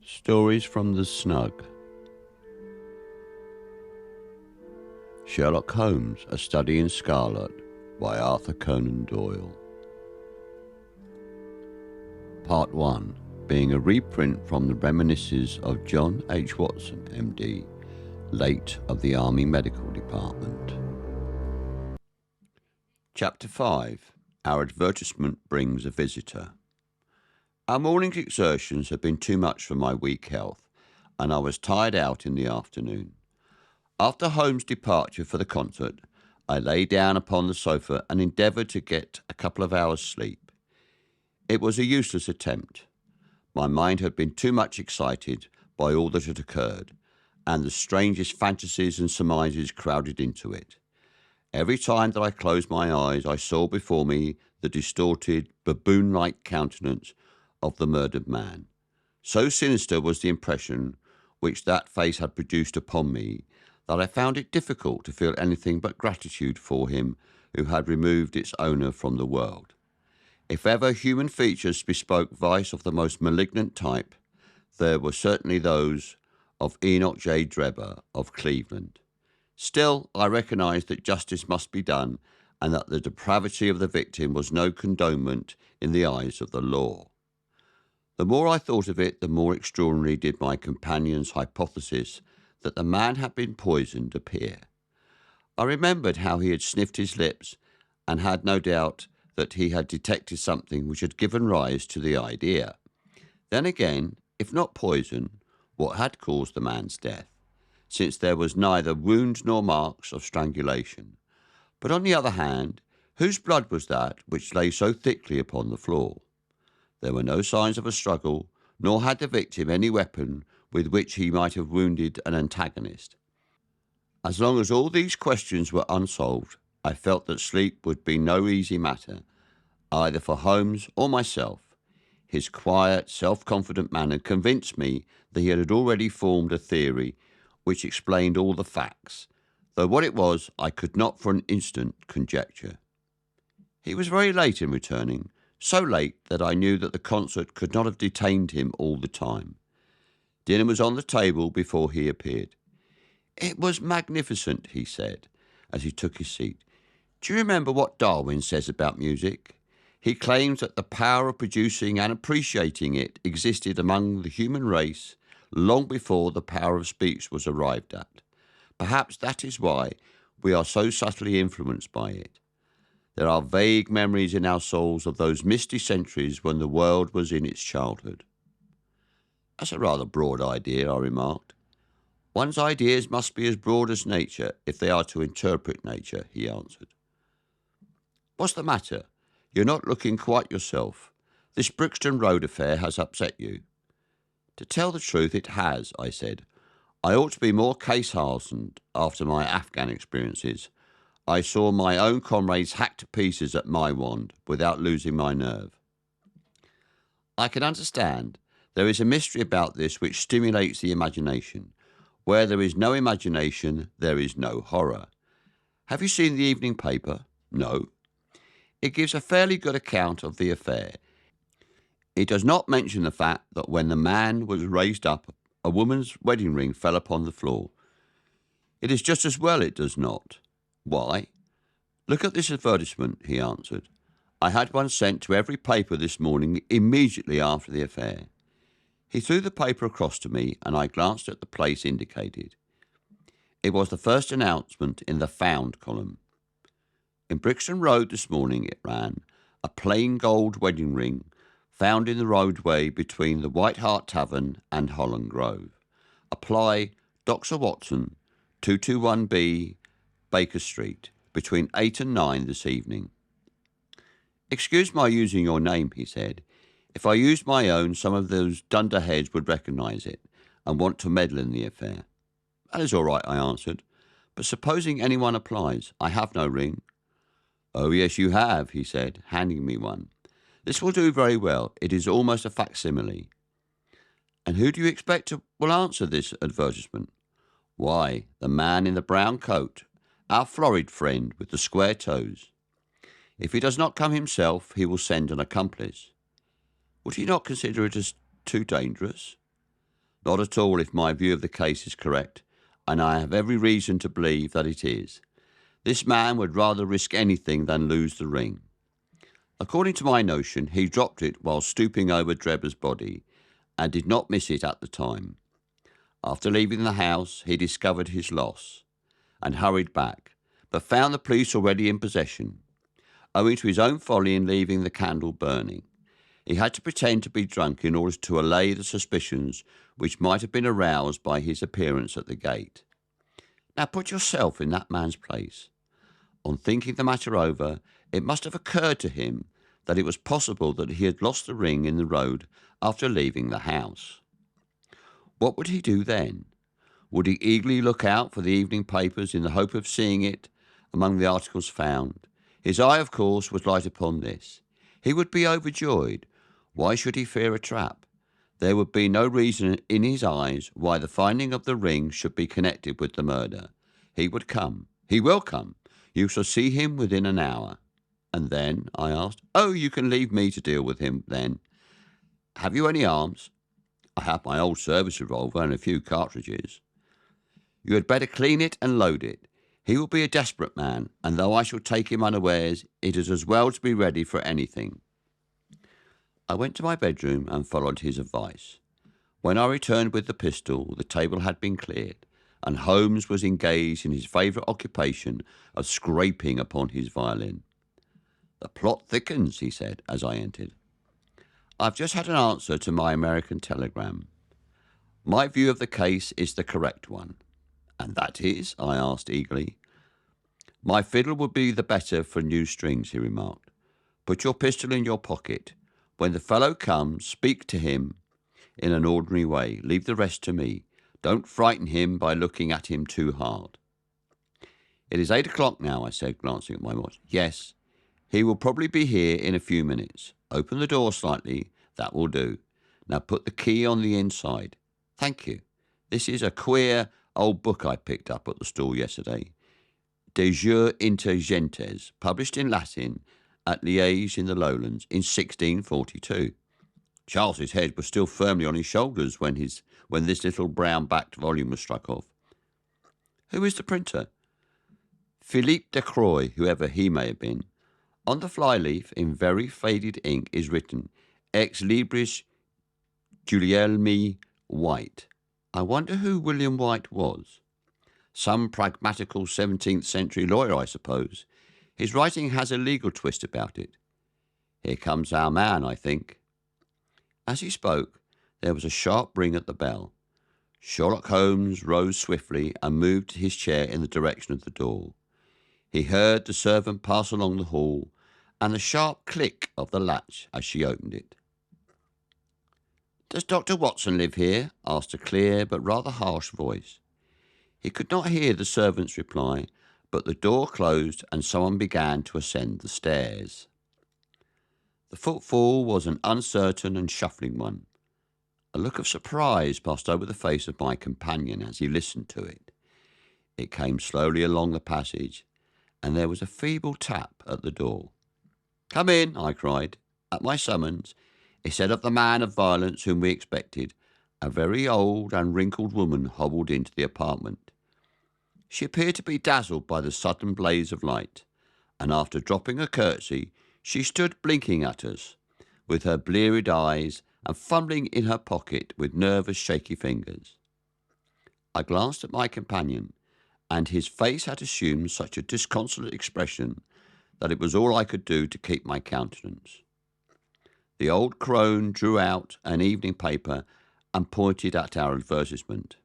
Stories from the Snug. Sherlock Holmes, A Study in Scarlet by Arthur Conan-Doyle. Part 1, being a reprint from the reminiscences of John H. Watson, MD, late of the Army Medical Department. Chapter 5, Our Advertisement Brings a Visitor. Our morning's exertions had been too much for my weak health, and I was tired out in the afternoon. After Holmes' departure for the concert, I lay down upon the sofa and endeavoured to get a couple of hours' sleep. It was a useless attempt. My mind had been too much excited by all that had occurred, and the strangest fantasies and surmises crowded into it. Every time that I closed my eyes, I saw before me the distorted, baboon-like countenance of the murdered man. So sinister was the impression which that face had produced upon me that I found it difficult to feel anything but gratitude for him who had removed its owner from the world. If ever human features bespoke vice of the most malignant type, there were certainly those of Enoch J. Drebber of Cleveland. Still, I recognised that justice must be done, and that the depravity of the victim was no condonement in the eyes of the law. The more I thought of it, the more extraordinary did my companion's hypothesis that the man had been poisoned appear. I remembered how he had sniffed his lips, and had no doubt that he had detected something which had given rise to the idea. Then again, if not poison, what had caused the man's death, since there was neither wound nor marks of strangulation? But on the other hand, whose blood was that which lay so thickly upon the floor? There were no signs of a struggle, nor had the victim any weapon with which he might have wounded an antagonist. As long as all these questions were unsolved, I felt that sleep would be no easy matter, either for Holmes or myself. His quiet, self-confident manner convinced me that he had already formed a theory which explained all the facts, though what it was I could not for an instant conjecture. He was very late in returning, so late that I knew that the concert could not have detained him all the time. Dinner was on the table before he appeared. "It was magnificent," he said, as he took his seat. "Do you remember what Darwin says about music? He claims that the power of producing and appreciating it existed among the human race long before the power of speech was arrived at. Perhaps that is why we are so subtly influenced by it. There are vague memories in our souls of those misty centuries when the world was in its childhood." "That's a rather broad idea," I remarked. "One's ideas must be as broad as nature if they are to interpret nature," he answered. "What's the matter? You're not looking quite yourself. This Brixton Road affair has upset you." "To tell the truth, it has," I said. "I ought to be more case-hardened after my Afghan experiences. I saw my own comrades hacked to pieces at Maiwand without losing my nerve." "I can understand. There is a mystery about this which stimulates the imagination. Where there is no imagination, there is no horror. Have you seen the evening paper?" "No." "It gives a fairly good account of the affair. It does not mention the fact that when the man was raised up, a woman's wedding ring fell upon the floor. It is just as well it does not." "Why?" "Look at this advertisement," he answered. "I had one sent to every paper this morning immediately after the affair." He threw the paper across to me, and I glanced at the place indicated. It was the first announcement in the Found column. "In Brixton Road this morning," it ran, "a plain gold wedding ring found in the roadway between the White Hart Tavern and Holland Grove. Apply Dr. Watson, 221B, Baker Street, between 8 and 9 this evening." "Excuse my using your name," he said. "If I used my own, some of those dunderheads would recognise it and want to meddle in the affair." "That is all right," I answered. "But supposing anyone applies, I have no ring." "Oh, yes, you have," he said, handing me one. "This will do very well. It is almost a facsimile." "And who do you expect will answer this advertisement?" "Why, the man in the brown coat, our florid friend with the square toes. If he does not come himself, he will send an accomplice." "Would he not consider it as too dangerous?" Not at all if my view of the case is correct, and I have every reason to believe that it is. This man would rather risk anything than lose the ring. According to my notion, he dropped it while stooping over Drebber's body and did not miss it at the time. After leaving the house, he discovered his loss and hurried back, but found the police already in possession. Owing to his own folly in leaving the candle burning, he had to pretend to be drunk in order to allay the suspicions which might have been aroused by his appearance at the gate. Now put yourself in that man's place. On thinking the matter over, it must have occurred to him that it was possible that he had lost the ring in the road after leaving the house. What would he do then? Would he eagerly look out for the evening papers in the hope of seeing it among the articles found? His eye, of course, was light upon this. He would be overjoyed. Why should he fear a trap? There would be no reason in his eyes why the finding of the ring should be connected with the murder. He would come. He will come. You shall see him within an hour. And then, I asked, "Oh, you can leave me to deal with him then. Have you any arms?" "I have my old service revolver and a few cartridges." "You had better clean it and load it. He will be a desperate man, and though I shall take him unawares, it is as well to be ready for anything." I went to my bedroom and followed his advice. When I returned with the pistol, the table had been cleared, and Holmes was engaged in his favourite occupation of scraping upon his violin. "The plot thickens," he said as I entered. "I've just had an answer to my American telegram. My view of the case is the correct one." "And that is?" I asked eagerly. "My fiddle would be the better for new strings," he remarked. "Put your pistol in your pocket. When the fellow comes, speak to him in an ordinary way. Leave the rest to me. Don't frighten him by looking at him too hard." "It is 8 o'clock now," I said, glancing at my watch. "Yes, he will probably be here in a few minutes. Open the door slightly. That will do. Now put the key on the inside. Thank you. This is a queer old book I picked up at the stall yesterday. De Jure Inter Gentes, published in Latin at Liège in the Lowlands in 1642. Charles's head was still firmly on his shoulders when this little brown-backed volume was struck off. Who is the printer? Philippe de Croix, whoever he may have been. On the flyleaf, in very faded ink, is written, Ex Libris Gulielmi White. I wonder who William White was. Some pragmatical 17th century lawyer, I suppose. His writing has a legal twist about it. Here comes our man, I think. As he spoke, there was a sharp ring at the bell. Sherlock Holmes rose swiftly and moved his chair in the direction of the door. He heard the servant pass along the hall and the sharp click of the latch as she opened it. "Does Dr. Watson live here?" asked a clear but rather harsh voice. He could not hear the servant's reply, but the door closed and someone began to ascend the stairs. The footfall was an uncertain and shuffling one. A look of surprise passed over the face of my companion as he listened to it. It came slowly along the passage, and there was a feeble tap at the door. "Come in," I cried. At my summons, instead of the man of violence whom we expected, a very old and wrinkled woman hobbled into the apartment. She appeared to be dazzled by the sudden blaze of light, and after dropping a curtsy, she stood blinking at us, with her bleared eyes and fumbling in her pocket with nervous, shaky fingers. I glanced at my companion, and his face had assumed such a disconsolate expression that it was all I could do to keep my countenance. The old crone drew out an evening paper and pointed at our advertisement.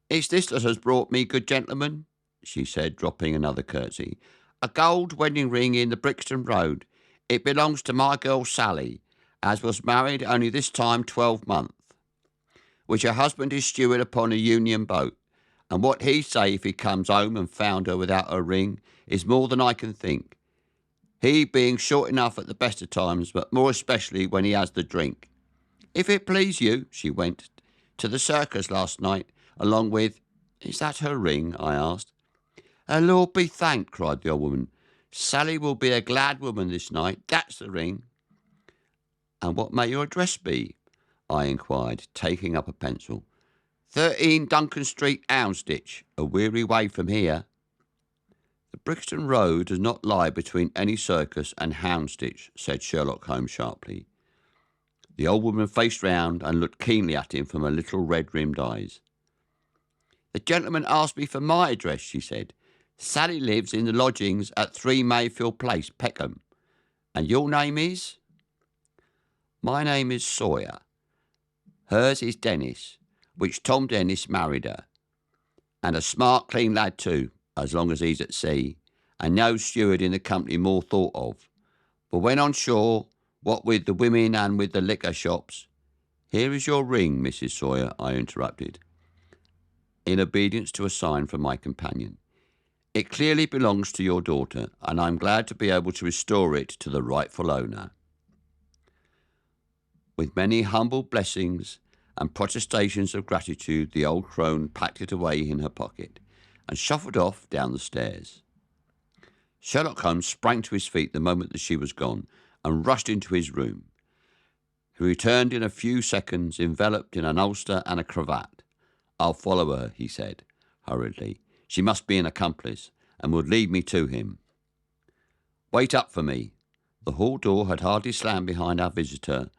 "It's this that has brought me, good gentleman," she said, dropping another curtsy. "A gold wedding ring in the Brixton Road. It belongs to my girl Sally, as was married only this time 12 month, which her husband is steward upon a Union boat, and what he say if he comes home and found her without her ring is more than I can think, he being short enough at the best of times, but more especially when he has the drink. If it please you, she went to the circus last night, along with—" "Is that her ring?" I asked. "Her Lord be thanked," cried the old woman. "Sally will be a glad woman this night. That's the ring." "And what may your address be?" I inquired, taking up a pencil. 13 Duncan Street, Houndsditch, a weary way from here. The Brixton Road does not lie between any circus and Houndsditch, said Sherlock Holmes sharply. The old woman faced round and looked keenly at him from her little red-rimmed eyes. The gentleman asked me for my address, she said. Sally lives in the lodgings at 3 Mayfield Place, Peckham. And your name is? My name is Sawyer. Hers is Dennis, which Tom Dennis married her. And a smart, clean lad too, as long as he's at sea, and no steward in the company more thought of. For when on shore, what with the women and with the liquor shops— Here is your ring, Mrs. Sawyer, I interrupted, in obedience to a sign from my companion. It clearly belongs to your daughter, and I'm glad to be able to restore it to the rightful owner. With many humble blessings and protestations of gratitude, the old crone packed it away in her pocket and shuffled off down the stairs. Sherlock Holmes sprang to his feet the moment that she was gone and rushed into his room. He returned in a few seconds, enveloped in an ulster and a cravat. I'll follow her, he said, hurriedly. She must be an accomplice, and would lead me to him. Wait up for me. The hall door had hardly slammed behind our visitor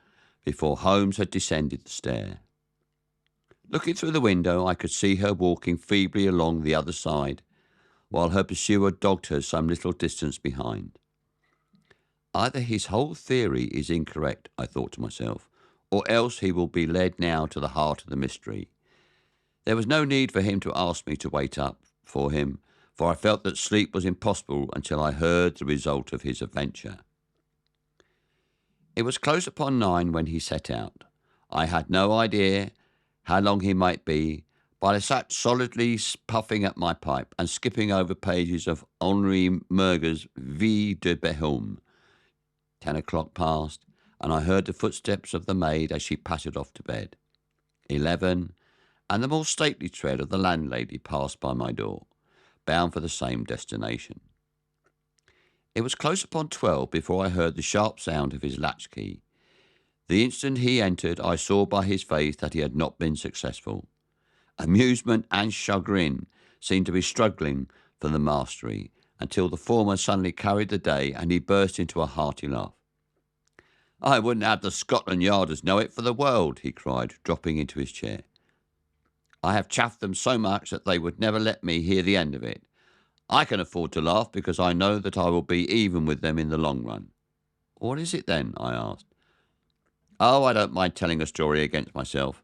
before Holmes had descended the stair. Looking through the window, I could see her walking feebly along the other side, while her pursuer dogged her some little distance behind. Either his whole theory is incorrect, I thought to myself, or else he will be led now to the heart of the mystery. There was no need for him to ask me to wait up for him, for I felt that sleep was impossible until I heard the result of his adventure. It was close upon 9 when he set out. I had no idea how long he might be, but I sat solidly puffing at my pipe and skipping over pages of Henri Murger's Vie de Bohème. 10 o'clock passed, and I heard the footsteps of the maid as she pattered off to bed. 11, and the more stately tread of the landlady passed by my door, bound for the same destination. It was close upon 12 before I heard the sharp sound of his latchkey. The instant he entered, I saw by his face that he had not been successful. Amusement and chagrin seemed to be struggling for the mastery, until the former suddenly carried the day, and he burst into a hearty laugh. I wouldn't have the Scotland Yarders know it for the world, he cried, dropping into his chair. I have chaffed them so much that they would never let me hear the end of it. I can afford to laugh because I know that I will be even with them in the long run. What is it then? I asked. Oh, I don't mind telling a story against myself.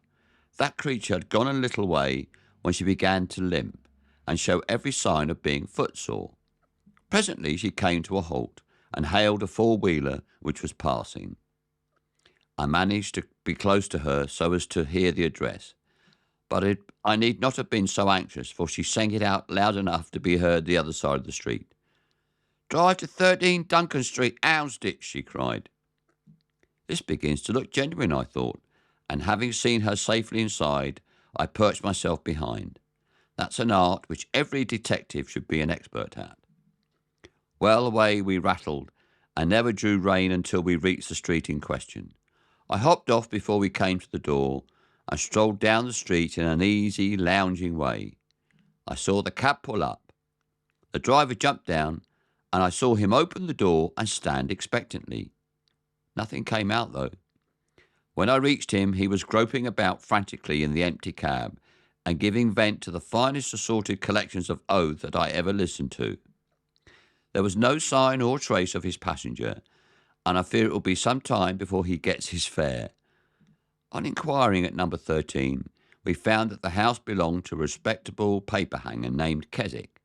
That creature had gone a little way when she began to limp and show every sign of being footsore. Presently she came to a halt and hailed a four-wheeler which was passing. I managed to be close to her so as to hear the address, but I need not have been so anxious, for she sang it out loud enough to be heard the other side of the street. Drive to 13 Duncan Street, Houndsditch, she cried. This begins to look genuine, I thought, and having seen her safely inside, I perched myself behind. That's an art which every detective should be an expert at. Well, away we rattled, and never drew rein until we reached the street in question. I hopped off before we came to the door, and strolled down the street in an easy, lounging way. I saw the cab pull up. The driver jumped down, and I saw him open the door and stand expectantly. Nothing came out, though. When I reached him, he was groping about frantically in the empty cab and giving vent to the finest assorted collections of oaths that I ever listened to. There was no sign or trace of his passenger, and I fear it will be some time before he gets his fare. On inquiring at number 13, we found that the house belonged to a respectable paperhanger named Keswick,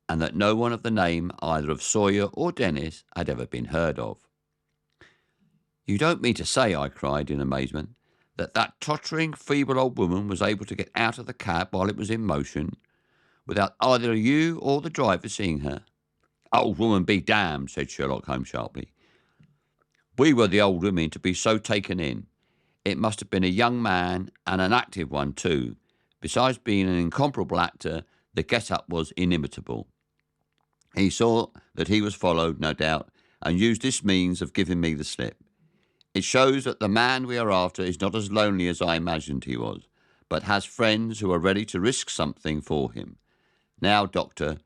and that no one of the name either of Sawyer or Dennis had ever been heard of. You don't mean to say, I cried in amazement, that tottering, feeble old woman was able to get out of the cab while it was in motion, without either you or the driver seeing her? Old woman be damned, said Sherlock Holmes sharply. We were the old women to be so taken in. It must have been a young man, and an active one too. Besides being an incomparable actor, the get-up was inimitable. He saw that he was followed, no doubt, and used this means of giving me the slip. It shows that the man we are after is not as lonely as I imagined he was, but has friends who are ready to risk something for him. Now, Doctor,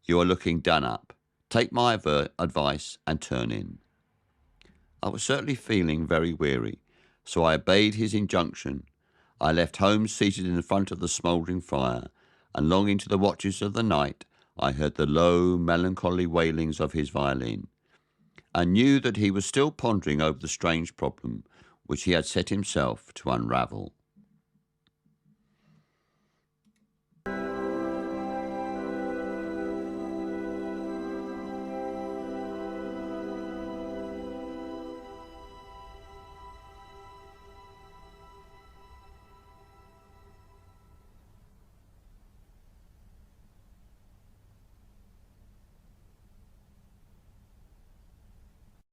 you are looking done up. Take my advice and turn in." I was certainly feeling very weary, so I obeyed his injunction. I left Holmes seated in front of the smouldering fire, and long into the watches of the night I heard the low, melancholy wailings of his violin, and knew that he was still pondering over the strange problem which he had set himself to unravel.